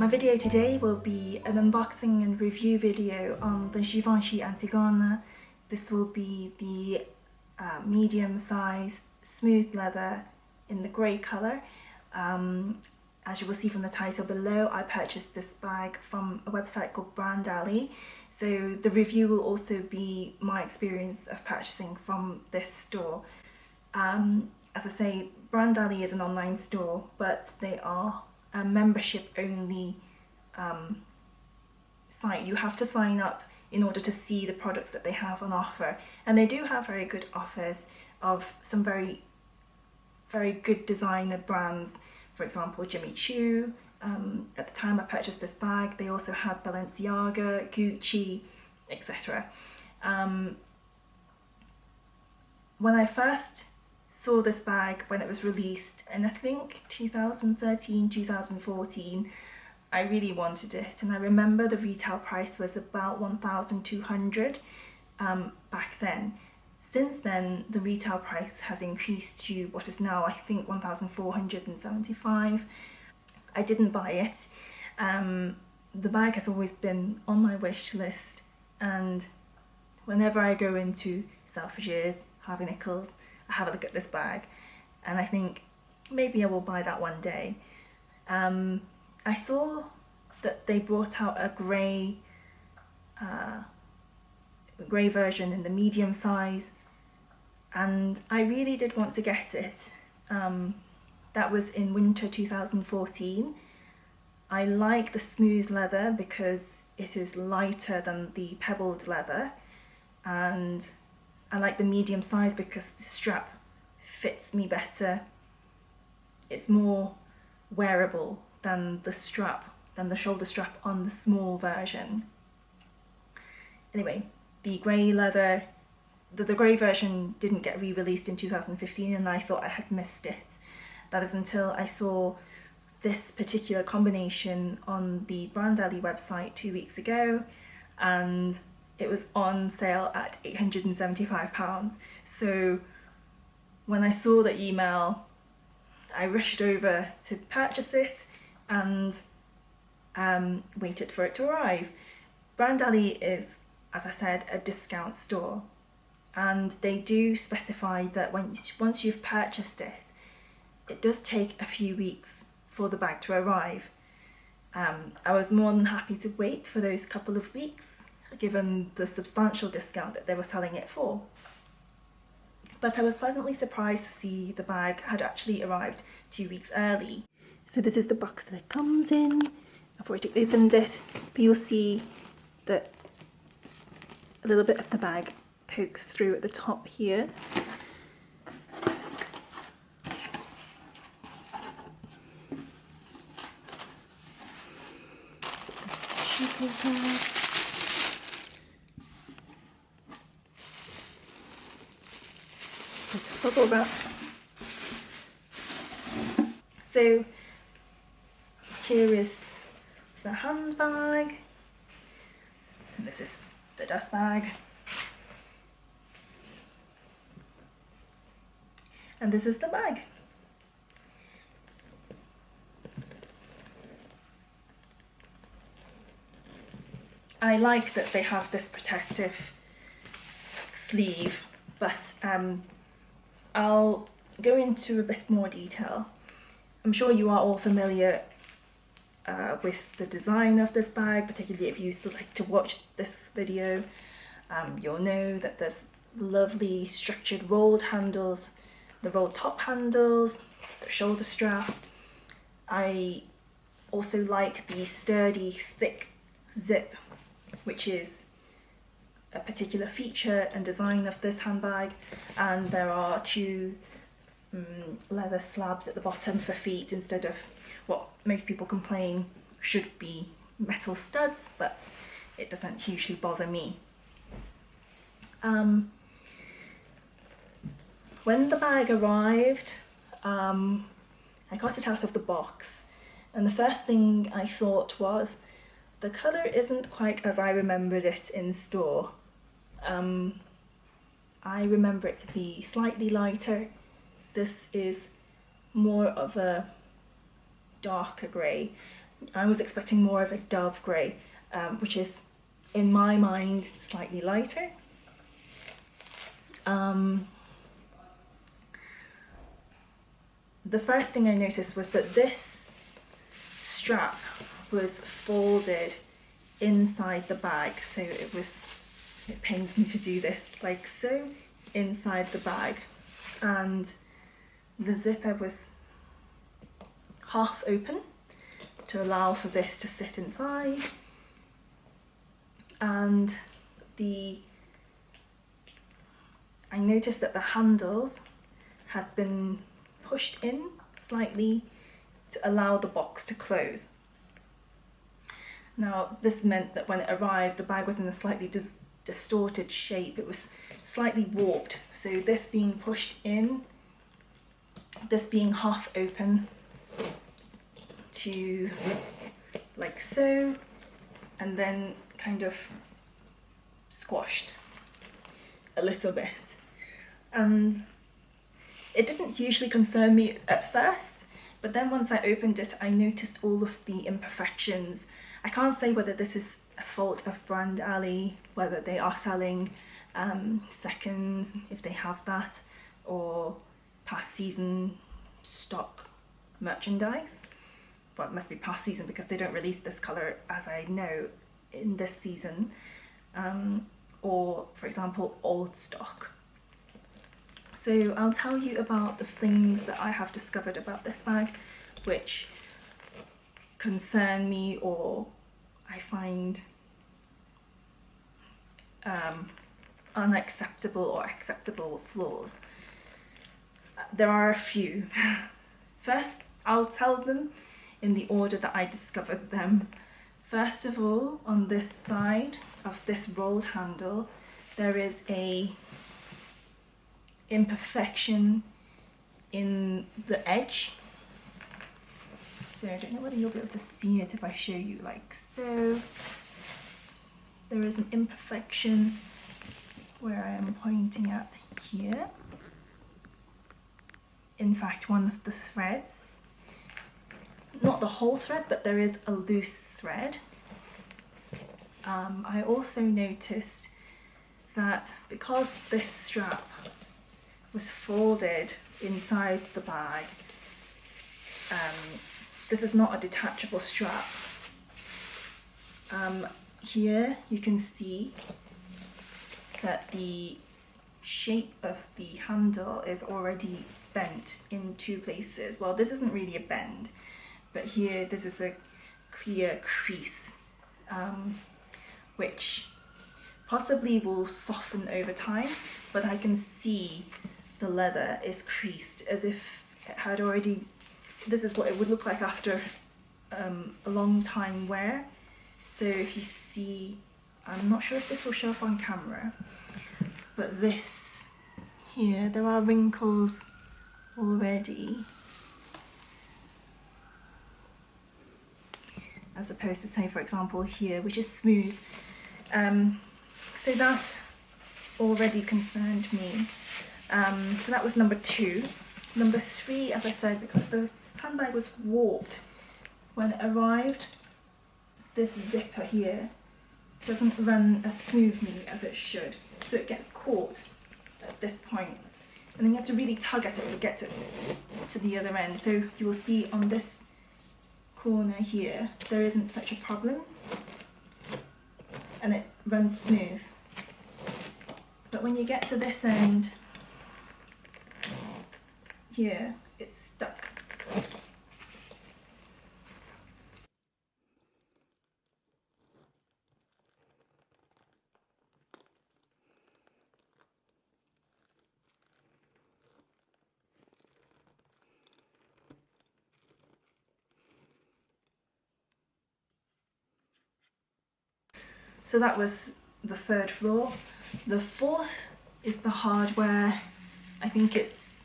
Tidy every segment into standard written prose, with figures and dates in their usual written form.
My video today will be an unboxing and review video on the Givenchy Antigona. This will be the medium size smooth leather in the grey colour. As you will see from the title below, I purchased this bag from a website called BrandAlley. So the review will also be my experience of purchasing from this store. As I say, BrandAlley is an online store, but they are a membership only site. You have to sign up in order to see the products that they have on offer, and they do have very good offers of some very good designer brands. For example, Jimmy Choo. At the time I purchased this bag, they also had Balenciaga, Gucci, etc. When I first saw this bag when it was released in I think 2013, 2014, I really wanted it, and I remember the retail price was about 1,200 back then. Since then the retail price has increased to what is now I think 1,475. I didn't buy it. The bag has always been on my wish list, and whenever I go into Selfridges, Harvey Nichols, I have a look at this bag and I think maybe I will buy that one day. I saw that they brought out a grey version in the medium size, and I really did want to get it. That was in winter 2014. I like the smooth leather because it is lighter than the pebbled leather, and I like the medium size because the strap fits me better. It's more wearable than the shoulder strap on the small version. Anyway, the grey leather, the grey version didn't get re-released in 2015, and I thought I had missed it. That is until I saw this particular combination on the BrandAlley website 2 weeks ago, and it was on sale at £875. So when I saw the email, I rushed over to purchase it and waited for it to arrive. BrandAlley is, as I said, a discount store, and they do specify that once you've purchased it, it does take a few weeks for the bag to arrive. I was more than happy to wait for those couple of weeks, given the substantial discount that they were selling it for. But I was pleasantly surprised to see the bag had actually arrived 2 weeks early. So this is the box that it comes in. I've already opened it, but you'll see that a little bit of the bag pokes through at the top here. It's bubble wrap. So here is the handbag, and this is the dust bag, and this is the bag. I like that they have this protective sleeve, but I'll go into a bit more detail. I'm sure you are all familiar with the design of this bag, particularly if you like to watch this video. You'll know that there's lovely structured rolled handles, the rolled top handles, the shoulder strap. I also like the sturdy, thick zip, which is a particular feature and design of this handbag, and there are two leather slabs at the bottom for feet instead of what most people complain should be metal studs, but it doesn't hugely bother me. When the bag arrived, I got it out of the box, and the first thing I thought was, the colour isn't quite as I remembered it in store. I remember it to be slightly lighter. This is more of a darker grey. I was expecting more of a dove grey, which is, in my mind, slightly lighter. The first thing I noticed was that this strap was folded inside the bag, so it pains me to do this, like so, inside the bag, and the zipper was half open to allow for this to sit inside, and I noticed that the handles had been pushed in slightly to allow the box to close. Now, this meant that when it arrived, the bag was in a slightly distorted shape. It was slightly warped. So this being pushed in, this being half open to like so, and then kind of squashed a little bit. And it didn't usually concern me at first, but then once I opened it, I noticed all of the imperfections. I can't say whether this is a fault of BrandAlley, whether they are selling seconds, if they have that, or past season stock merchandise. Well, it must be past season because they don't release this colour, as I know, in this season. Or, for example, old stock. So I'll tell you about the things that I have discovered about this bag which concern me or I find unacceptable or acceptable flaws. There are a few. First, I'll tell them in the order that I discovered them. First of all, on this side of this rolled handle, there is a imperfection in the edge. So I don't know whether you'll be able to see it if I show you like so. There is an imperfection where I am pointing at here. In fact, one of the threads, not the whole thread, but there is a loose thread. I also noticed that because this strap was folded inside the bag, this is not a detachable strap. Here you can see that the shape of the handle is already bent in two places. Well, this isn't really a bend, but here this is a clear crease, which possibly will soften over time, but I can see the leather is creased as if it had already, this is what it would look like after a long time wear. So if you see, I'm not sure if this will show up on camera, but this here, there are wrinkles already, as opposed to, say, for example, here, which is smooth. So that already concerned me. So that was number 2. Number 3, as I said, because the handbag was warped when it arrived, this zipper here doesn't run as smoothly as it should. So it gets caught at this point, and then you have to really tug at it to get it to the other end. So you will see on this corner here, there isn't such a problem, and it runs smooth. But when you get to this end here, it's stuck. So that was the 3rd floor. The 4th is the hardware. I think it's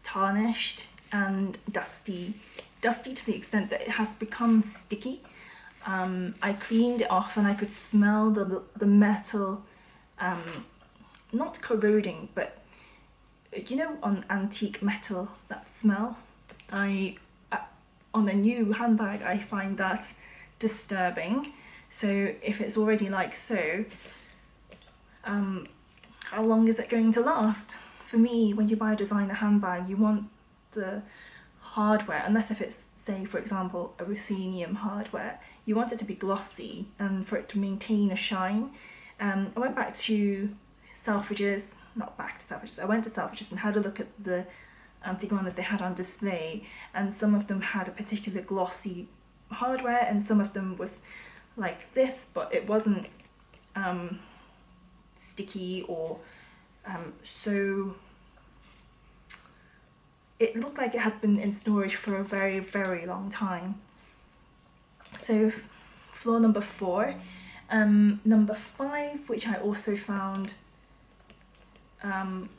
tarnished and dusty. Dusty to the extent that it has become sticky. I cleaned it off and I could smell the metal, not corroding, but you know, on antique metal, that smell. I on a new handbag, I find that disturbing. So if it's already like so, how long is it going to last? For me, when you buy a designer handbag, you want the hardware, unless if it's, say for example, a ruthenium hardware, you want it to be glossy and for it to maintain a shine. I went back to Selfridges, not back to Selfridges, I went to Selfridges and had a look at the Antigonas they had on display, and some of them had a particular glossy hardware and some of them was like this, but it wasn't sticky or so it looked like it had been in storage for a very, very long time. So floor number 4. Number 5, which I also found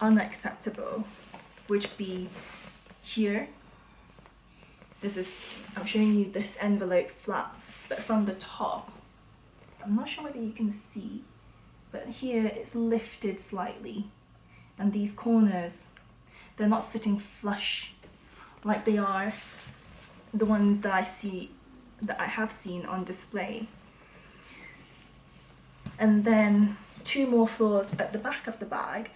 unacceptable, would be here. This is, I'm showing you this envelope flap, but from the top, I'm not sure whether you can see, but here it's lifted slightly, and these corners, they're not sitting flush like they are the ones that I have seen on display. And then 2 more floors at the back of the bag,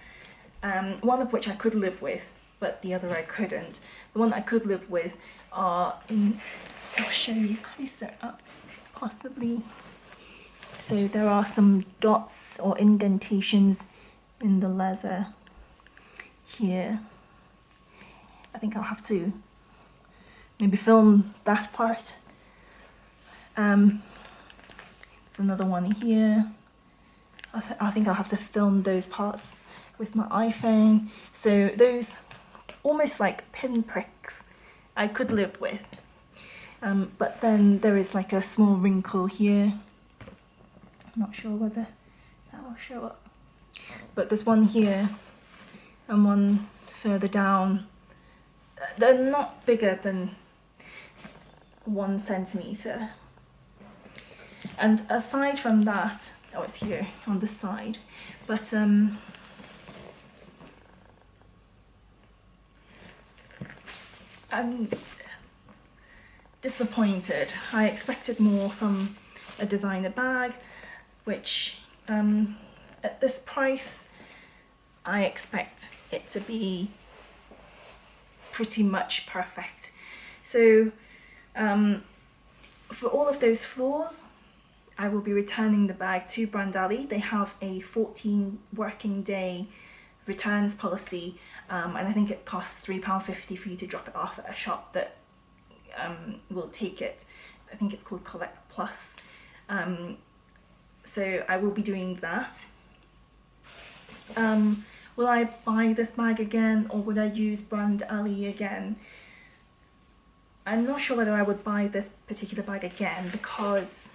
one of which I could live with, but the other I couldn't. The one I could live with are in, I'll show you closer up, possibly. So there are some dots or indentations in the leather here. I think I'll have to maybe film that part. There's another one here. I think I'll have to film those parts with my iPhone. So those almost like pinpricks I could live with. But then there is like a small wrinkle here. I'm not sure whether that will show up. But there's one here and one further down. They're not bigger than 1 centimetre. And aside from that, oh, it's here on the side, but I'm disappointed. I expected more from a designer bag, which at this price I expect it to be pretty much perfect. So for all of those floors, I will be returning the bag to BrandAlley. They have a 14 working day returns policy, and I think it costs £3.50 for you to drop it off at a shop that will take it. I think it's called Collect Plus. So I will be doing that. Will I buy this bag again, or would I use BrandAlley again? I'm not sure whether I would buy this particular bag again, because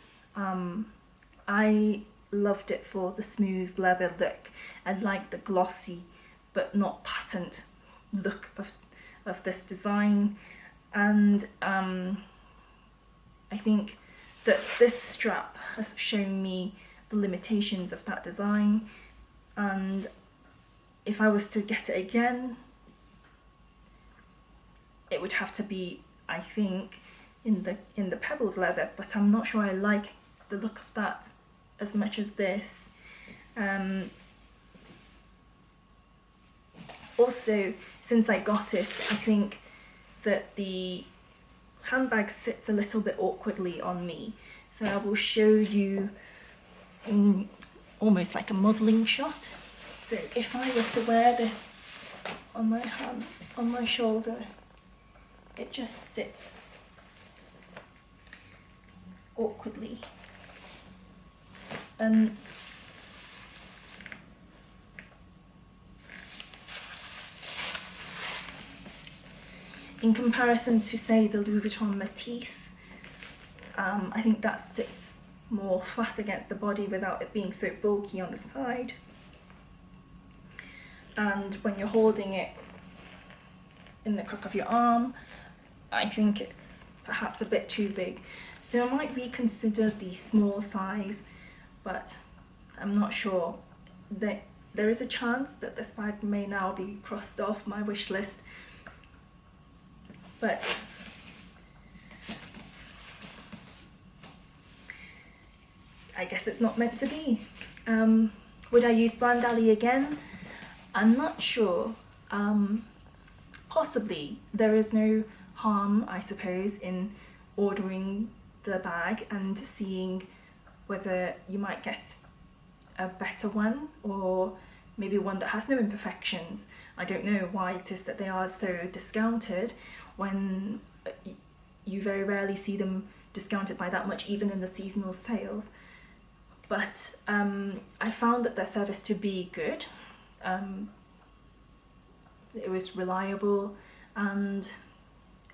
I loved it for the smooth leather look and like the glossy but not patent look of this design. And I think that this strap has shown me the limitations of that design, and if I was to get it again, it would have to be, I think, in the pebbled leather, but I'm not sure I like the look of that as much as this. Also, since I got it, I think that the handbag sits a little bit awkwardly on me. So I will show you almost like a modelling shot. So if I was to wear this on my hand, on my shoulder, it just sits awkwardly. And in comparison to, say, the Louis Vuitton Matisse, I think that sits more flat against the body without it being so bulky on the side. And when you're holding it in the crook of your arm, I think it's perhaps a bit too big. So I might reconsider the small size, but I'm not sure. There is a chance that this bag may now be crossed off my wish list. But I guess it's not meant to be. Would I use BrandAlley again? I'm not sure. Possibly. There is no harm, I suppose, in ordering the bag and seeing whether you might get a better one, or maybe one that has no imperfections. I don't know why it is that they are so discounted when you very rarely see them discounted by that much, even in the seasonal sales. But I found that their service to be good. It was reliable, and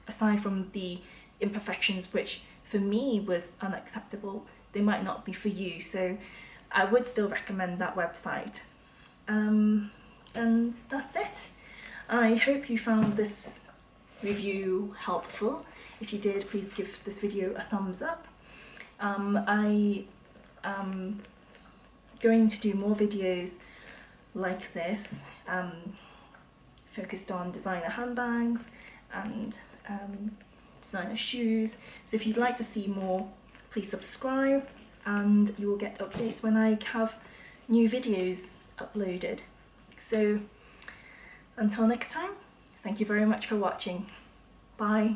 aside from the imperfections, which for me was unacceptable, they might not be for you, so I would still recommend that website. And that's it. I hope you found this review helpful. If you did, please give this video a thumbs up. I am going to do more videos like this, focused on designer handbags and designer shoes. So if you'd like to see more, please subscribe and you will get updates when I have new videos uploaded. So until next time, thank you very much for watching. Bye.